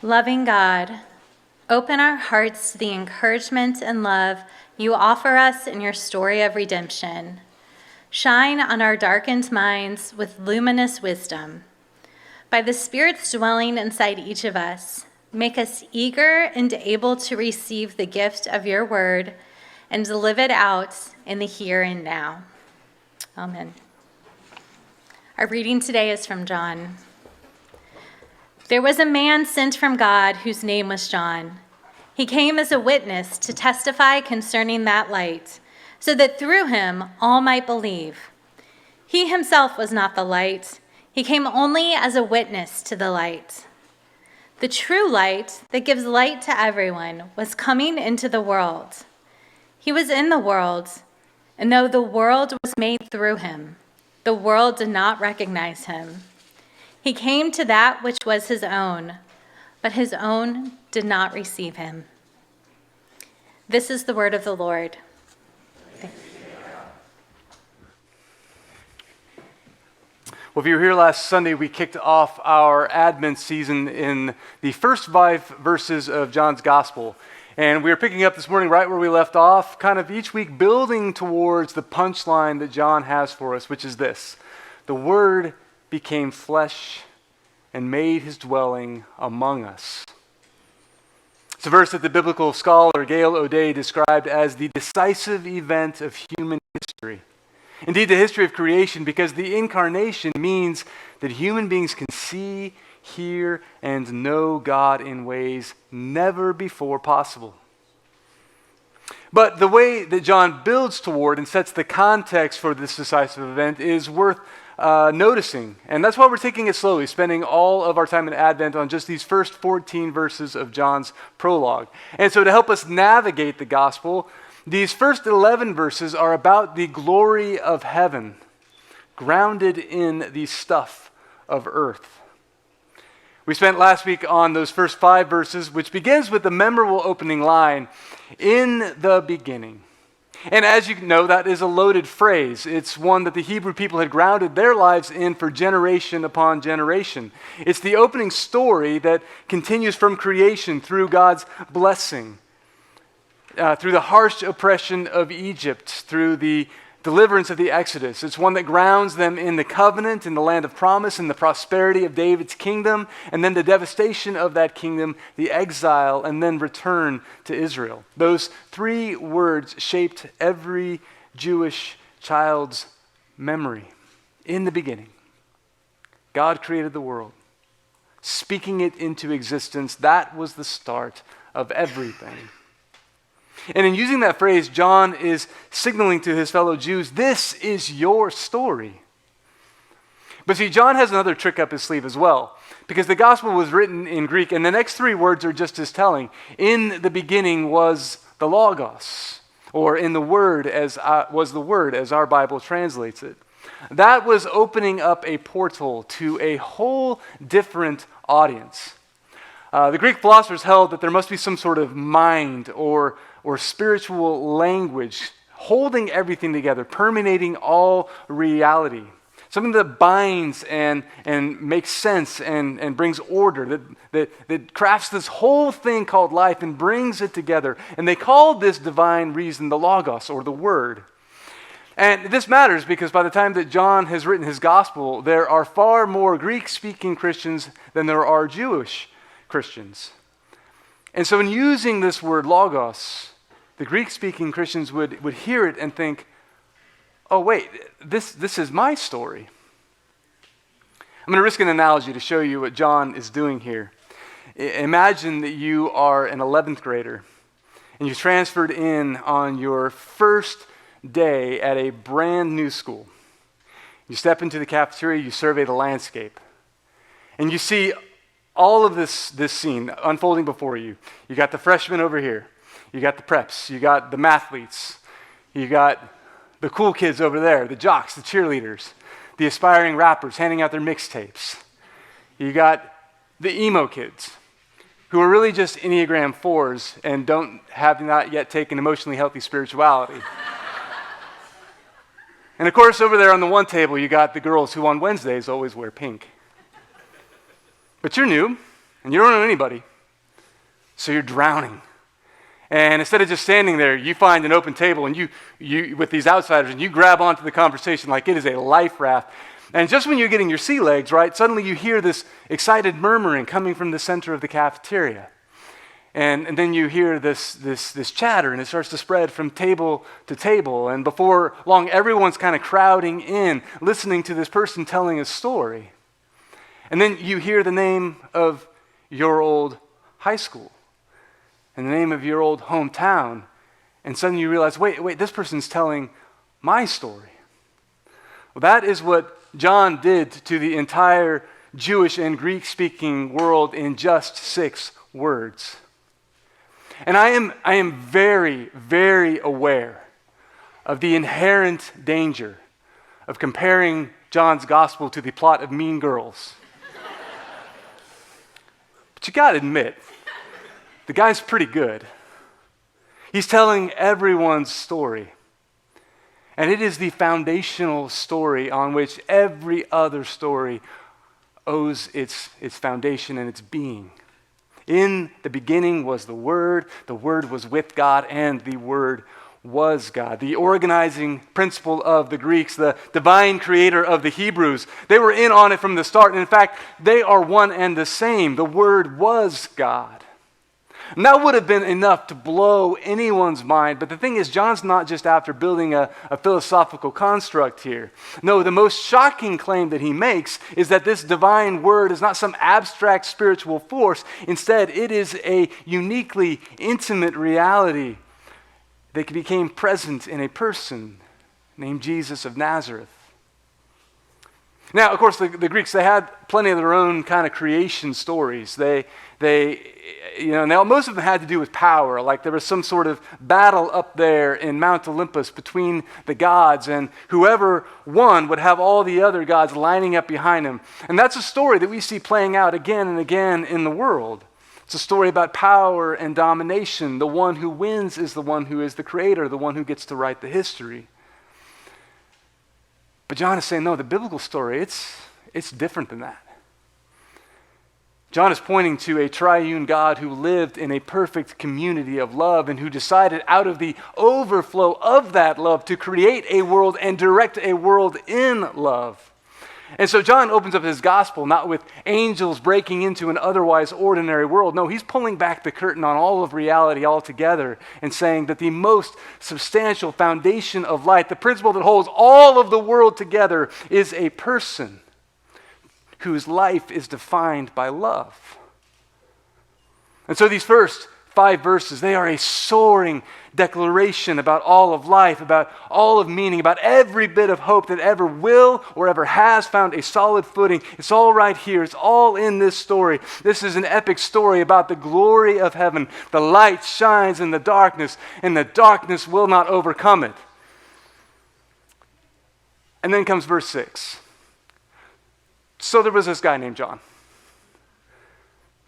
Loving God, open our hearts to the encouragement and love you offer us in your story of redemption. Shine on our darkened minds with luminous wisdom. By the Spirit's dwelling inside each of us, make us eager and able to receive the gift of your word and to live it out in the here and now. Amen. Our reading today is from John. There was a man sent from God whose name was John. He came as a witness to testify concerning that light, so that through him all might believe. He himself was not the light. He came only as a witness to the light. The true light that gives light to everyone was coming into the world. He was in the world, and though the world was made through him, the world did not recognize him. He came to that which was his own, but his own did not receive him. This is the word of the Lord. Well, if you were here last Sunday, we kicked off our Advent season in the first 5 verses of John's Gospel. And we are picking up this morning right where we left off, kind of each week building towards the punchline that John has for us, which is this: the Word became flesh and made his dwelling among us. It's a verse that the biblical scholar Gail O'Day described as the decisive event of human history. Indeed, the history of creation, because the incarnation means that human beings can see, hear, and know God in ways never before possible. But the way that John builds toward and sets the context for this decisive event is worth noticing. And that's why we're taking it slowly, spending all of our time in Advent on just these first 14 verses of John's prologue. And so to help us navigate the gospel, these first 11 verses are about the glory of heaven, grounded in the stuff of earth. We spent last week on those first 5 verses, which begins with the memorable opening line, "In the beginning." And as you know, that is a loaded phrase. It's one that the Hebrew people had grounded their lives in for generation upon generation. It's the opening story that continues from creation through God's blessing, through the harsh oppression of Egypt, through the deliverance of the Exodus. It's one that grounds them in the covenant, in the land of promise, in the prosperity of David's kingdom, and then the devastation of that kingdom, the exile, and then return to Israel. Those 3 words shaped every Jewish child's memory. In the beginning, God created the world, speaking it into existence. That was the start of everything. And in using that phrase, John is signaling to his fellow Jews, this is your story. But see, John has another trick up his sleeve as well, because the gospel was written in Greek, and the next 3 words are just as telling. In the beginning was the Logos, or in the Word as was the Word, as our Bible translates it. That was opening up a portal to a whole different audience. The Greek philosophers held that there must be some sort of mind or spiritual language holding everything together, permeating all reality. Something that binds and makes sense and brings order, that crafts this whole thing called life and brings it together. And they called this divine reason the Logos, or the Word. And this matters because by the time that John has written his gospel, there are far more Greek-speaking Christians than there are Jewish Christians. And so in using this word Logos, the Greek-speaking Christians would hear it and think, oh wait, this is my story. I'm going to risk an analogy to show you what John is doing here. Imagine that you are an 11th grader and you transferred in on your first day at a brand new school. You step into the cafeteria, you survey the landscape, and you see all of this scene unfolding before you. You got the freshmen over here. You got the preps. You got the mathletes. You got the cool kids over there, the jocks, the cheerleaders, the aspiring rappers handing out their mixtapes. You got the emo kids who are really just Enneagram 4s and have not yet taken emotionally healthy spirituality. And of course, over there on the one table, you got the girls who on Wednesdays always wear pink. But you're new, and you don't know anybody. So you're drowning. And instead of just standing there, you find an open table and you with these outsiders, and you grab onto the conversation like it is a life raft. And just when you're getting your sea legs, right, suddenly you hear this excited murmuring coming from the center of the cafeteria. And then you hear this chatter, and it starts to spread from table to table. And before long, everyone's kind of crowding in, listening to this person telling a story. And then you hear the name of your old high school and the name of your old hometown. And suddenly you realize, wait, this person's telling my story. Well, that is what John did to the entire Jewish and Greek-speaking world in just 6 words. And I am very, very aware of the inherent danger of comparing John's gospel to the plot of Mean Girls. But you gotta admit, the guy's pretty good. He's telling everyone's story. And it is the foundational story on which every other story owes its foundation and its being. In the beginning was the Word was with God, and the Word was God. The organizing principle of the Greeks, the divine creator of the Hebrews, they were in on it from the start. And in fact, they are one and the same. The Word was God. And that would have been enough to blow anyone's mind. But the thing is, John's not just after building a philosophical construct here. No, the most shocking claim that he makes is that this divine word is not some abstract spiritual force. Instead, it is a uniquely intimate reality that became present in a person named Jesus of Nazareth. Now, of course, the Greeks, they had plenty of their own kind of creation stories. Most of them had to do with power. Like there was some sort of battle up there in Mount Olympus between the gods, and whoever won would have all the other gods lining up behind him. And that's a story that we see playing out again and again in the world. It's a story about power and domination. The one who wins is the one who is the creator, the one who gets to write the history. But John is saying, no, the biblical story, it's different than that. John is pointing to a triune God who lived in a perfect community of love and who decided out of the overflow of that love to create a world and direct a world in love. And so John opens up his gospel not with angels breaking into an otherwise ordinary world. No, he's pulling back the curtain on all of reality altogether and saying that the most substantial foundation of light, the principle that holds all of the world together, is a person whose life is defined by love. And so these first 5 verses, they are a soaring declaration about all of life, about all of meaning, about every bit of hope that ever will or ever has found a solid footing. It's all right here. It's all in this story. This is an epic story about the glory of heaven. The light shines in the darkness, and the darkness will not overcome it. And then comes verse 6. So there was this guy named John.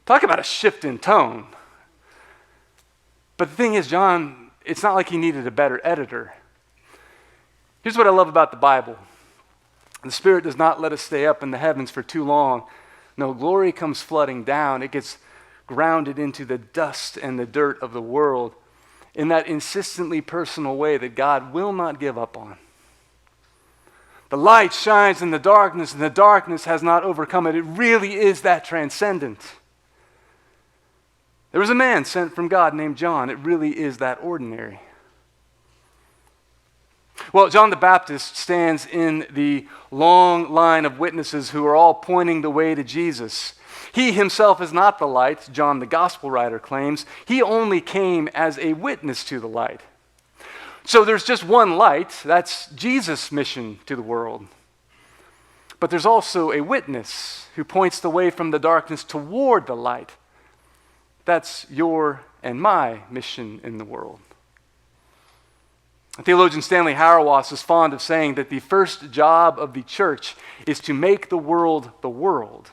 Talk about a shift in tone. But the thing is, John, it's not like he needed a better editor. Here's what I love about the Bible. The Spirit does not let us stay up in the heavens for too long. No, glory comes flooding down. It gets grounded into the dust and the dirt of the world in that insistently personal way that God will not give up on. The light shines in the darkness, and the darkness has not overcome it. It really is that transcendent. There was a man sent from God named John. It really is that ordinary. Well, John the Baptist stands in the long line of witnesses who are all pointing the way to Jesus. He himself is not the light, John the gospel writer claims. He only came as a witness to the light. So there's just one light. That's Jesus' mission to the world. But there's also a witness who points the way from the darkness toward the light. That's your and my mission in the world. Theologian Stanley Hauerwas is fond of saying that the first job of the church is to make the world the world.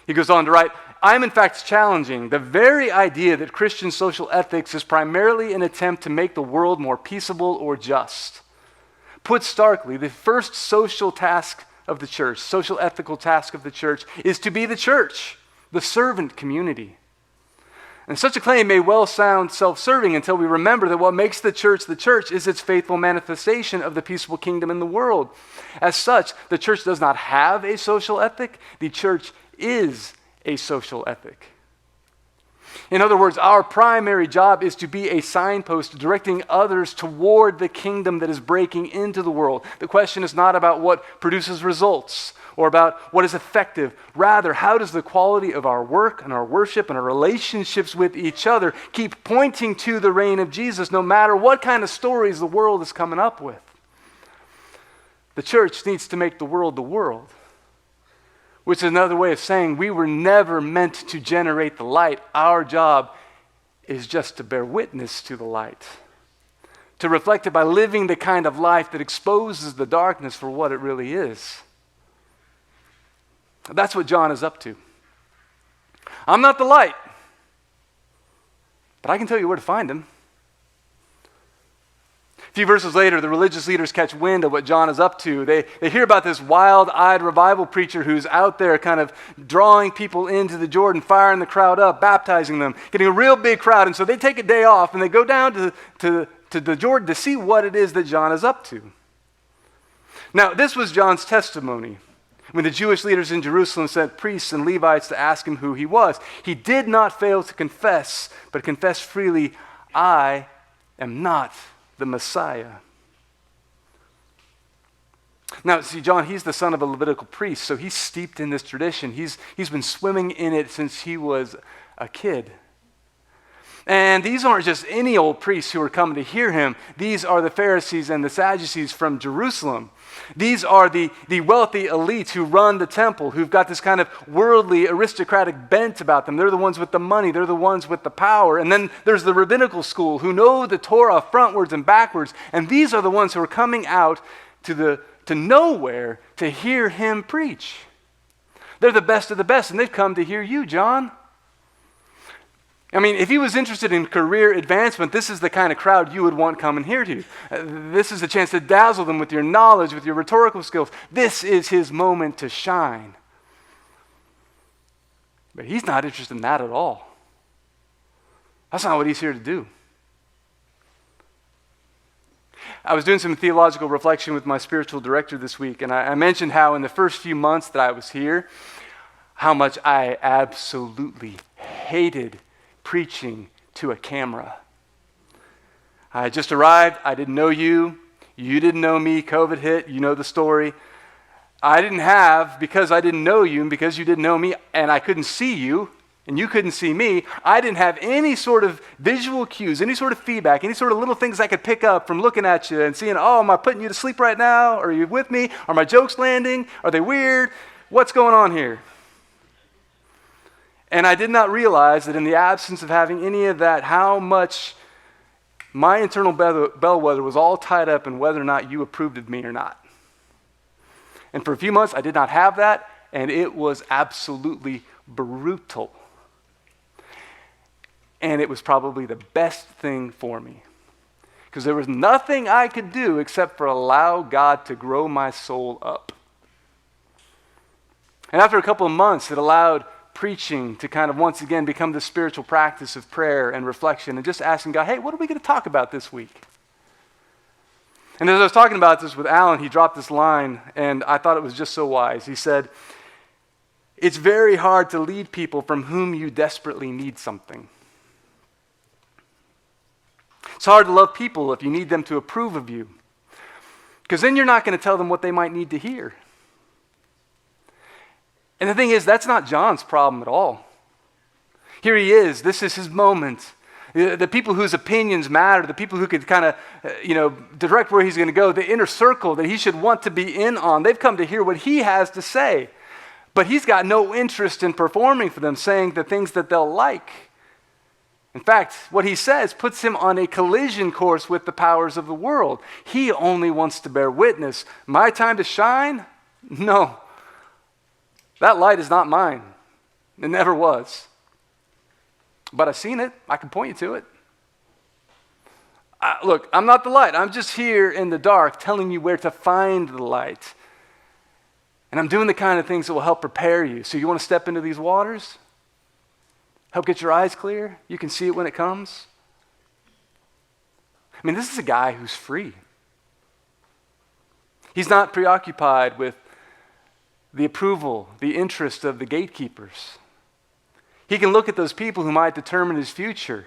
He goes on to write, I am in fact challenging the very idea that Christian social ethics is primarily an attempt to make the world more peaceable or just. Put starkly, the first social task of the church, social ethical task of the church, is to be the church, the servant community. And such a claim may well sound self-serving until we remember that what makes the church is its faithful manifestation of the peaceable kingdom in the world. As such, the church does not have a social ethic. The church is a social ethic. In other words, our primary job is to be a signpost directing others toward the kingdom that is breaking into the world. The question is not about what produces results or about what is effective. Rather, how does the quality of our work and our worship and our relationships with each other keep pointing to the reign of Jesus no matter what kind of stories the world is coming up with? The church needs to make the world, which is another way of saying we were never meant to generate the light. Our job is just to bear witness to the light, to reflect it by living the kind of life that exposes the darkness for what it really is. That's what John is up to. I'm not the light, but I can tell you where to find him. A few verses later, the religious leaders catch wind of what John is up to. They hear about this wild-eyed revival preacher who's out there kind of drawing people into the Jordan, firing the crowd up, baptizing them, getting a real big crowd. And so they take a day off and they go down to the Jordan to see what it is that John is up to. Now, this was John's testimony. When the Jewish leaders in Jerusalem sent priests and Levites to ask him who he was, he did not fail to confess, but confessed freely, I am not the Messiah. Now, see, John, he's the son of a Levitical priest, so he's steeped in this tradition. He's been swimming in it since he was a kid. And these aren't just any old priests who are coming to hear him. These are the Pharisees and the Sadducees from Jerusalem. These are the wealthy elites who run the temple, who've got this kind of worldly, aristocratic bent about them. They're the ones with the money. They're the ones with the power. And then there's the rabbinical school who know the Torah frontwards and backwards. And these are the ones who are coming out to nowhere to hear him preach. They're the best of the best, and they've come to hear you, John. I mean, if he was interested in career advancement, this is the kind of crowd you would want coming here to. This is a chance to dazzle them with your knowledge, with your rhetorical skills. This is his moment to shine. But he's not interested in that at all. That's not what he's here to do. I was doing some theological reflection with my spiritual director this week, and I mentioned how in the first few months that I was here, how much I absolutely hated preaching to a camera. I had just arrived. I didn't know you. You didn't know me. COVID hit. You know the story. Because I didn't know you and because you didn't know me and I couldn't see you and you couldn't see me, I didn't have any sort of visual cues, any sort of feedback, any sort of little things I could pick up from looking at you and seeing, oh, am I putting you to sleep right now? Are you with me? Are my jokes landing? Are they weird? What's going on here? And I did not realize that in the absence of having any of that, how much my internal bellwether was all tied up in whether or not you approved of me or not. And for a few months, I did not have that, and it was absolutely brutal. And it was probably the best thing for me, because there was nothing I could do except for allow God to grow my soul up. And after a couple of months, it allowed preaching to kind of once again become the spiritual practice of prayer and reflection and just asking God, hey, what are we going to talk about this week? And as I was talking about this with Alan, he dropped this line, and I thought it was just so wise. He said, it's very hard to lead people from whom you desperately need something. It's hard to love people if you need them to approve of you, because then you're not going to tell them what they might need to hear. And the thing is, that's not John's problem at all. Here he is. This is his moment. The people whose opinions matter, the people who could kind of, direct where he's going to go, the inner circle that he should want to be in on, they've come to hear what he has to say. But he's got no interest in performing for them, saying the things that they'll like. In fact, what he says puts him on a collision course with the powers of the world. He only wants to bear witness. My time to shine? No. That light is not mine. It never was. But I've seen it. I can point you to it. Look, I'm not the light. I'm just here in the dark telling you where to find the light. And I'm doing the kind of things that will help prepare you. So you want to step into these waters? help get your eyes clear. You can see it when it comes. I mean, this is a guy who's free. He's not preoccupied with the approval, the interest of the gatekeepers. He can look at those people who might determine his future.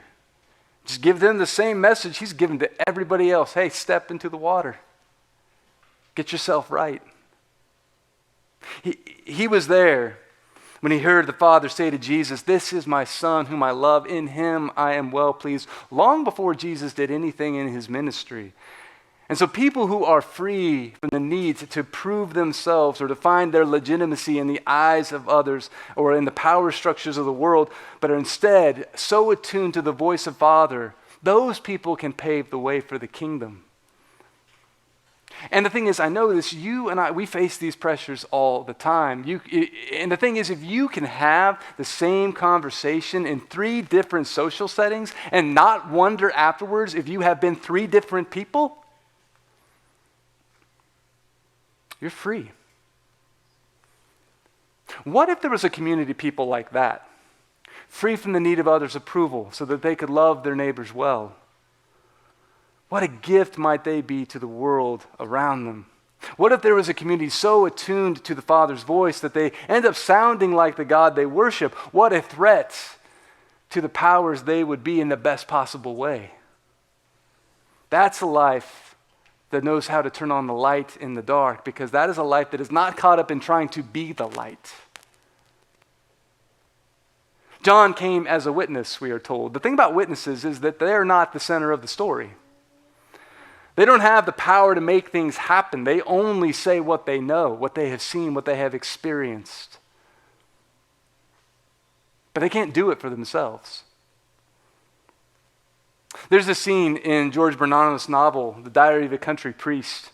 Just give them the same message he's given to everybody else. Hey, step into the water. Get yourself right. He was there when he heard the Father say to Jesus, "This is my Son whom I love. In him I am well pleased," long before Jesus did anything in his ministry. And so people who are free from the need to prove themselves or to find their legitimacy in the eyes of others or in the power structures of the world, but are instead so attuned to the voice of Father, those people can pave the way for the kingdom. And the thing is, I know this, you and I, we face these pressures all the time. And the thing is, if you can have the same conversation in 3 different social settings and not wonder afterwards if you have been 3 different people, you're free. What if there was a community of people like that, free from the need of others' approval so that they could love their neighbors well? What a gift might they be to the world around them. What if there was a community so attuned to the Father's voice that they end up sounding like the God they worship? What a threat to the powers they would be in the best possible way. That's a life that knows how to turn on the light in the dark, because that is a life that is not caught up in trying to be the light. John came as a witness, we are told. The thing about witnesses is that they're not the center of the story. They don't have the power to make things happen. They only say what they know, what they have seen, what they have experienced. But they can't do it for themselves. There's a scene in George Bernanos' novel, The Diary of a Country Priest.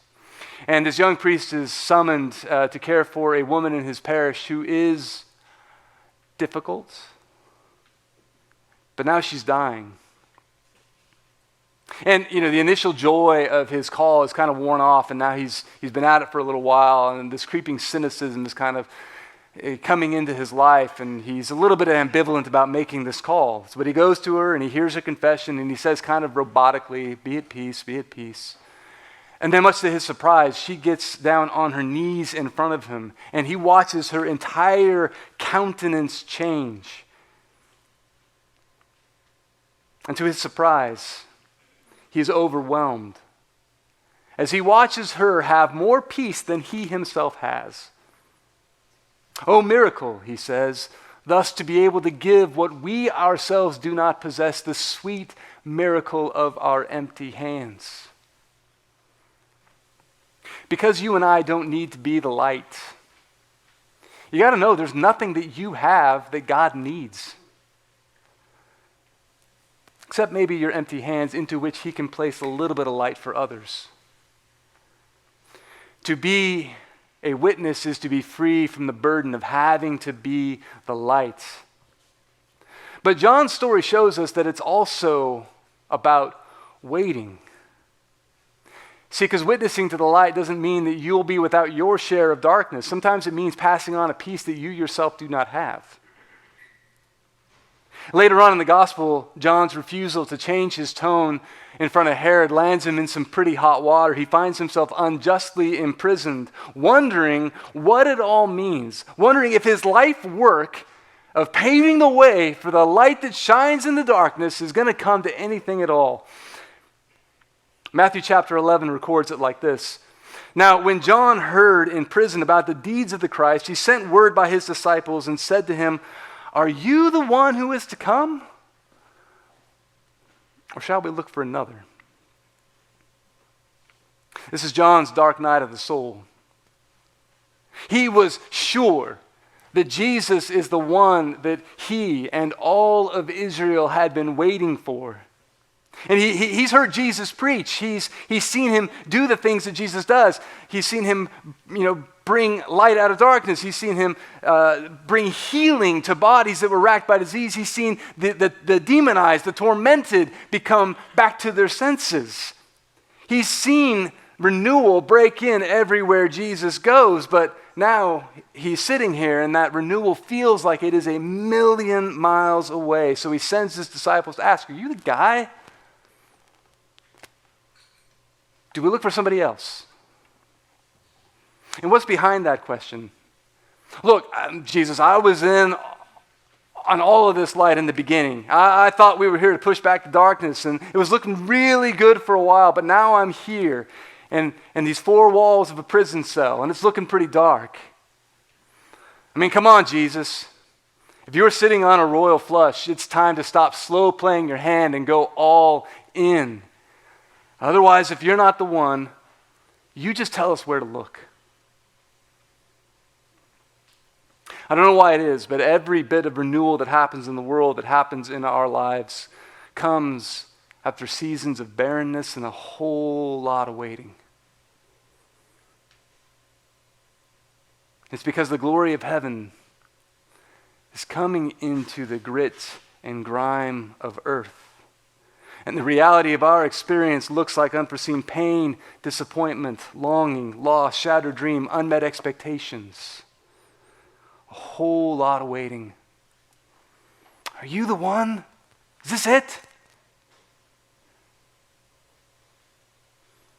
And this young priest is summoned to care for a woman in his parish who is difficult. But now she's dying. And, the initial joy of his call is kind of worn off, and now he's been at it for a little while, and this creeping cynicism is kind of coming into his life, and he's a little bit ambivalent about making this call. But he goes to her, and he hears her confession, and he says kind of robotically, "Be at peace, be at peace." And then much to his surprise, she gets down on her knees in front of him, and he watches her entire countenance change. And to his surprise, he is overwhelmed as he watches her have more peace than he himself has. "Oh, miracle," he says, "thus to be able to give what we ourselves do not possess, the sweet miracle of our empty hands." Because you and I don't need to be the light, you got to know there's nothing that you have that God needs. Except maybe your empty hands, into which he can place a little bit of light for others. To be a witness is to be free from the burden of having to be the light. But John's story shows us that it's also about waiting. See, because witnessing to the light doesn't mean that you'll be without your share of darkness. Sometimes it means passing on a peace that you yourself do not have. Later on in the gospel, John's refusal to change his tone in front of Herod lands him in some pretty hot water. He finds himself unjustly imprisoned, wondering what it all means, wondering if his life work of paving the way for the light that shines in the darkness is going to come to anything at all. Matthew chapter 11 records it like this. "Now, when John heard in prison about the deeds of the Christ, he sent word by his disciples and said to him, 'Are you the one who is to come? Or shall we look for another?'" This is John's dark night of the soul. He was sure that Jesus is the one that he and all of Israel had been waiting for. And he's heard Jesus preach. He's seen him do the things that Jesus does. He's seen him, bring light out of darkness. He's seen him bring healing to bodies that were racked by disease. He's seen the demonized, the tormented become back to their senses. He's seen renewal break in everywhere Jesus goes, but now he's sitting here and that renewal feels like it is a million miles away. So he sends his disciples to ask, are you the guy? Do we look for somebody else? And what's behind that question? Look, Jesus, I was in on all of this light in the beginning. I thought we were here to push back the darkness, and it was looking really good for a while, but now I'm here in these four walls of a prison cell, and it's looking pretty dark. I mean, come on, Jesus. If you're sitting on a royal flush, it's time to stop slow playing your hand and go all in. Otherwise, if you're not the one, you just tell us where to look. I don't know why it is, but every bit of renewal that happens in the world, that happens in our lives, comes after seasons of barrenness and a whole lot of waiting. It's because the glory of heaven is coming into the grit and grime of earth. And the reality of our experience looks like unforeseen pain, disappointment, longing, loss, shattered dream, unmet expectations. A whole lot of waiting. Are you the one? Is this it?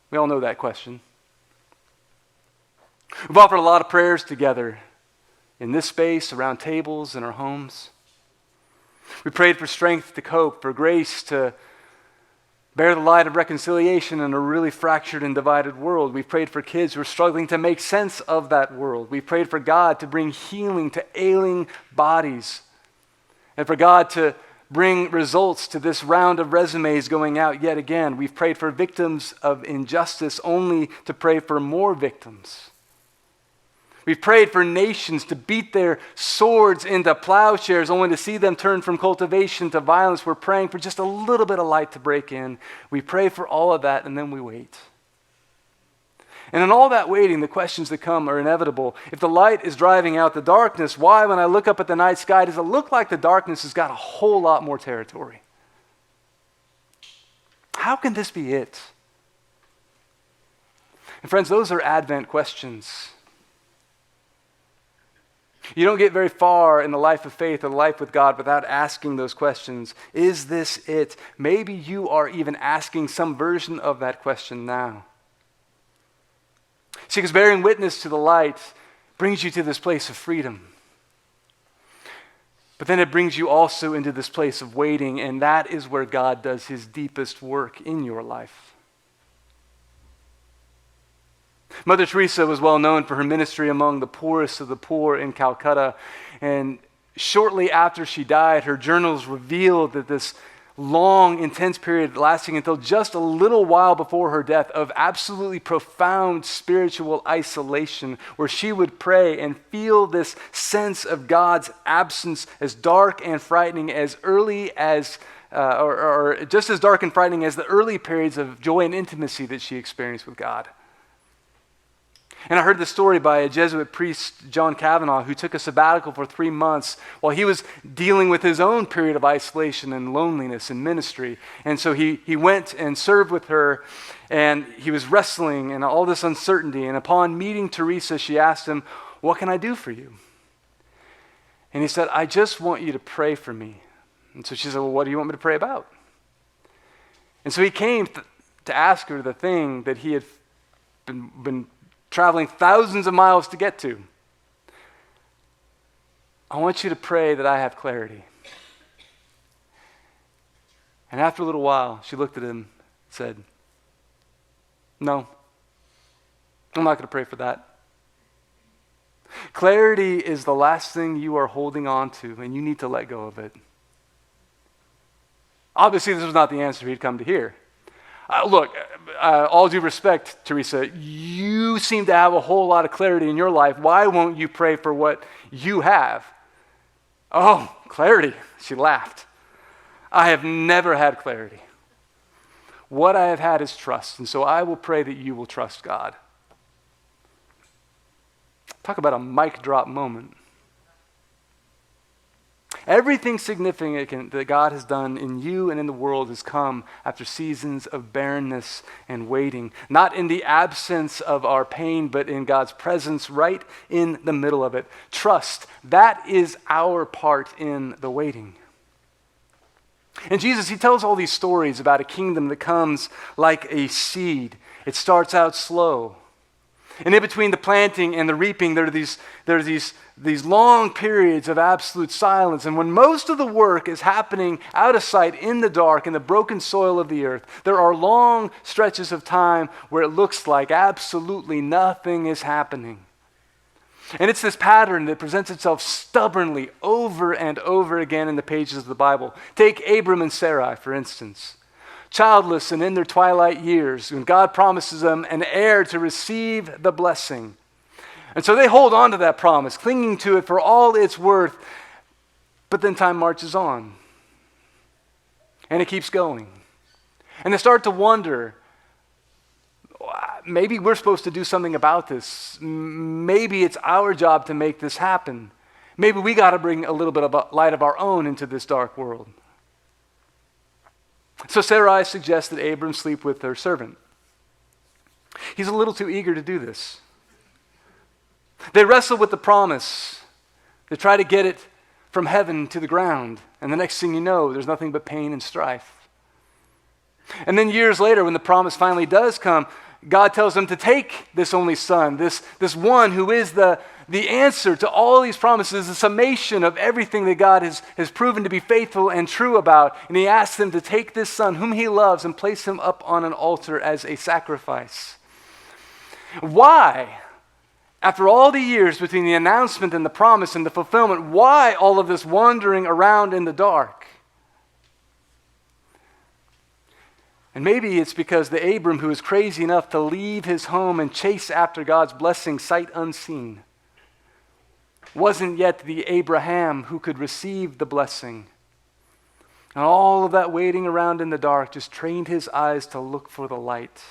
We all know that question. We've offered a lot of prayers together in this space, around tables, in our homes. We prayed for strength to cope, for grace to bear the light of reconciliation in a really fractured and divided world. We prayed for kids who are struggling to make sense of that world. We prayed for God to bring healing to ailing bodies, and for God to bring results to this round of resumes going out yet again. We've prayed for victims of injustice only to pray for more victims. We've prayed for nations to beat their swords into plowshares only to see them turn from cultivation to violence. We're praying for just a little bit of light to break in. We pray for all of that and then we wait. And in all that waiting, the questions that come are inevitable. If the light is driving out the darkness, why, when I look up at the night sky, does it look like the darkness has got a whole lot more territory? How can this be it? And friends, those are Advent questions. You don't get very far in the life of faith or the life with God without asking those questions. Is this it? Maybe you are even asking some version of that question now. See, because bearing witness to the light brings you to this place of freedom. But then it brings you also into this place of waiting, and that is where God does his deepest work in your life. Mother Teresa was well known for her ministry among the poorest of the poor in Calcutta. And shortly after she died, her journals revealed that this long, intense period lasting until just a little while before her death of absolutely profound spiritual isolation, where she would pray and feel this sense of God's absence as dark and frightening as early as, or just as dark and frightening as the early periods of joy and intimacy that she experienced with God. And I heard the story by a Jesuit priest, John Kavanaugh, who took a sabbatical for 3 months while he was dealing with his own period of isolation and loneliness in ministry. And so he went and served with her, and he was wrestling in all this uncertainty. And upon meeting Teresa, she asked him, "What can I do for you?" And he said, "I just want you to pray for me." And so she said, "Well, what do you want me to pray about?" And so he came to ask her the thing that he had been traveling thousands of miles to get to. "I want you to pray that I have clarity." And after a little while, she looked at him and said, "No, I'm not going to pray for that. Clarity is the last thing you are holding on to, and you need to let go of it." Obviously, this was not the answer he'd come to hear. Look, all due respect, Teresa, you seem to have a whole lot of clarity in your life. Why won't you pray for what you have? "Oh, clarity," she laughed. "I have never had clarity. What I have had is trust, and so I will pray that you will trust God." Talk about a mic drop moment. Everything significant that God has done in you and in the world has come after seasons of barrenness and waiting. Not in the absence of our pain, but in God's presence right in the middle of it. Trust, that is our part in the waiting. And Jesus, he tells all these stories about a kingdom that comes like a seed. It starts out slow. And in between the planting and the reaping, there are these long periods of absolute silence. And when most of the work is happening out of sight in the dark, in the broken soil of the earth, there are long stretches of time where it looks like absolutely nothing is happening. And it's this pattern that presents itself stubbornly over and over again in the pages of the Bible. Take Abram and Sarai, for instance. Childless and in their twilight years, when God promises them an heir to receive the blessing. And so they hold on to that promise, clinging to it for all it's worth. But then time marches on. And it keeps going. And they start to wonder, maybe we're supposed to do something about this. Maybe it's our job to make this happen. Maybe we got to bring a little bit of light of our own into this dark world. So Sarai suggests that Abram sleep with her servant. He's a little too eager to do this. They wrestle with the promise. They try to get it from heaven to the ground. And the next thing you know, there's nothing but pain and strife. And then years later, when the promise finally does come, God tells them to take this only son, this one who is the answer to all these promises, the summation of everything that God has proven to be faithful and true about. And he asks them to take this son whom he loves and place him up on an altar as a sacrifice. Why? After all the years between the announcement and the promise and the fulfillment, why all of this wandering around in the dark? And maybe it's because the Abram who was crazy enough to leave his home and chase after God's blessing sight unseen wasn't yet the Abraham who could receive the blessing. And all of that waiting around in the dark just trained his eyes to look for the light.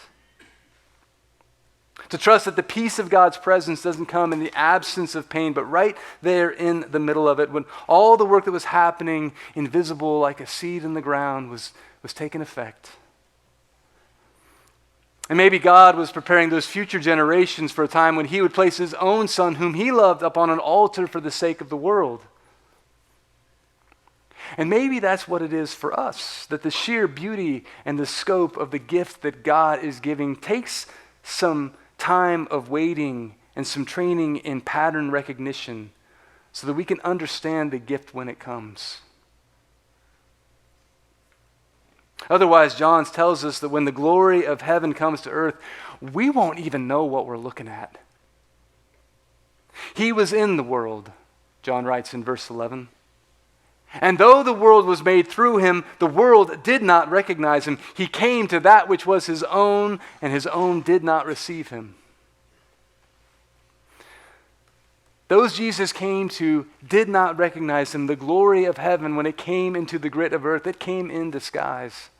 To trust that the peace of God's presence doesn't come in the absence of pain, but right there in the middle of it, when all the work that was happening, invisible like a seed in the ground, was taking effect. And maybe God was preparing those future generations for a time when he would place his own son, whom he loved, up on an altar for the sake of the world. And maybe that's what it is for us, that the sheer beauty and the scope of the gift that God is giving takes some time of waiting and some training in pattern recognition so that we can understand the gift when it comes. Otherwise, John tells us that when the glory of heaven comes to earth, we won't even know what we're looking at. He was in the world, John writes in verse 11. And though the world was made through him, the world did not recognize him. He came to that which was his own, and his own did not receive him. Those Jesus came to did not recognize him. The glory of heaven, when it came into the grit of earth, it came in disguise.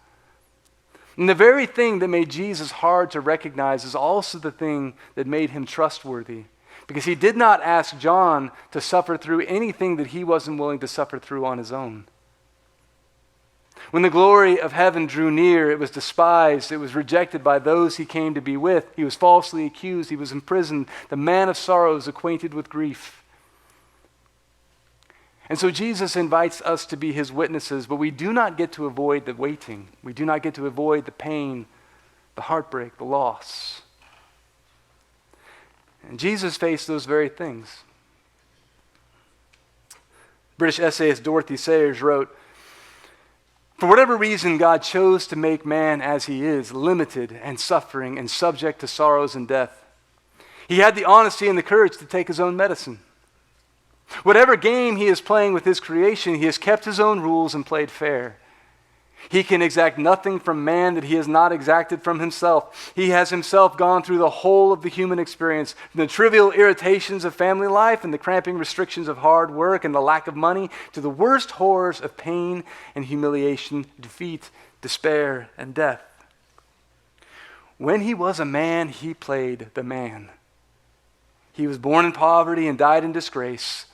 And the very thing that made Jesus hard to recognize is also the thing that made him trustworthy. Because he did not ask John to suffer through anything that he wasn't willing to suffer through on his own. When the glory of heaven drew near, it was despised, it was rejected by those he came to be with. He was falsely accused, he was imprisoned, the man of sorrows, acquainted with grief. And so Jesus invites us to be his witnesses, but we do not get to avoid the waiting. We do not get to avoid the pain, the heartbreak, the loss. And Jesus faced those very things. British essayist Dorothy Sayers wrote, "For whatever reason God chose to make man as he is, limited and suffering and subject to sorrows and death, he had the honesty and the courage to take his own medicine. Whatever game he is playing with his creation, he has kept his own rules and played fair. He can exact nothing from man that he has not exacted from himself. He has himself gone through the whole of the human experience, from the trivial irritations of family life and the cramping restrictions of hard work and the lack of money, to the worst horrors of pain and humiliation, defeat, despair, and death. When he was a man, he played the man. He was born in poverty and died in disgrace.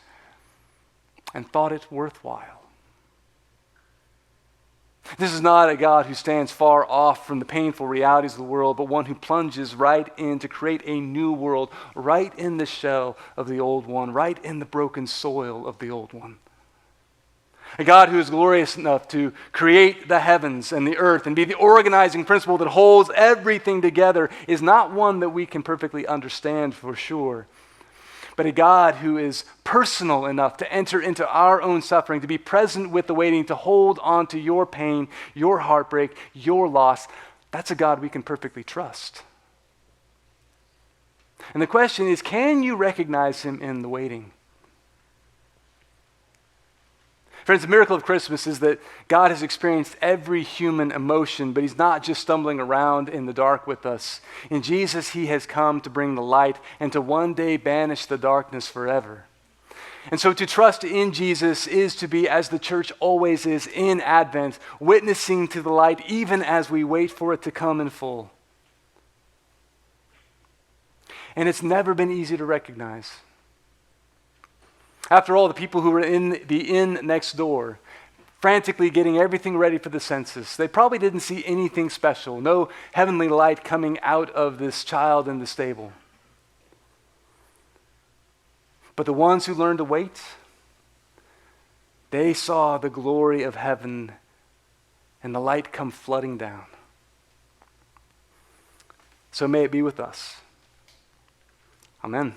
and thought it worthwhile. This is not a God who stands far off from the painful realities of the world, but one who plunges right in to create a new world, right in the shell of the old one, right in the broken soil of the old one. A God who is glorious enough to create the heavens and the earth and be the organizing principle that holds everything together is not one that we can perfectly understand for sure, but a God who is personal enough to enter into our own suffering, to be present with the waiting, to hold on to your pain, your heartbreak, your loss. That's a God we can perfectly trust. And the question is, can you recognize him in the waiting? Friends, the miracle of Christmas is that God has experienced every human emotion, but he's not just stumbling around in the dark with us. In Jesus, he has come to bring the light and to one day banish the darkness forever. And so to trust in Jesus is to be, as the church always is in Advent, witnessing to the light even as we wait for it to come in full. And it's never been easy to recognize. After all, the people who were in the inn next door, frantically getting everything ready for the census, they probably didn't see anything special, no heavenly light coming out of this child in the stable. But the ones who learned to wait, they saw the glory of heaven and the light come flooding down. So may it be with us. Amen.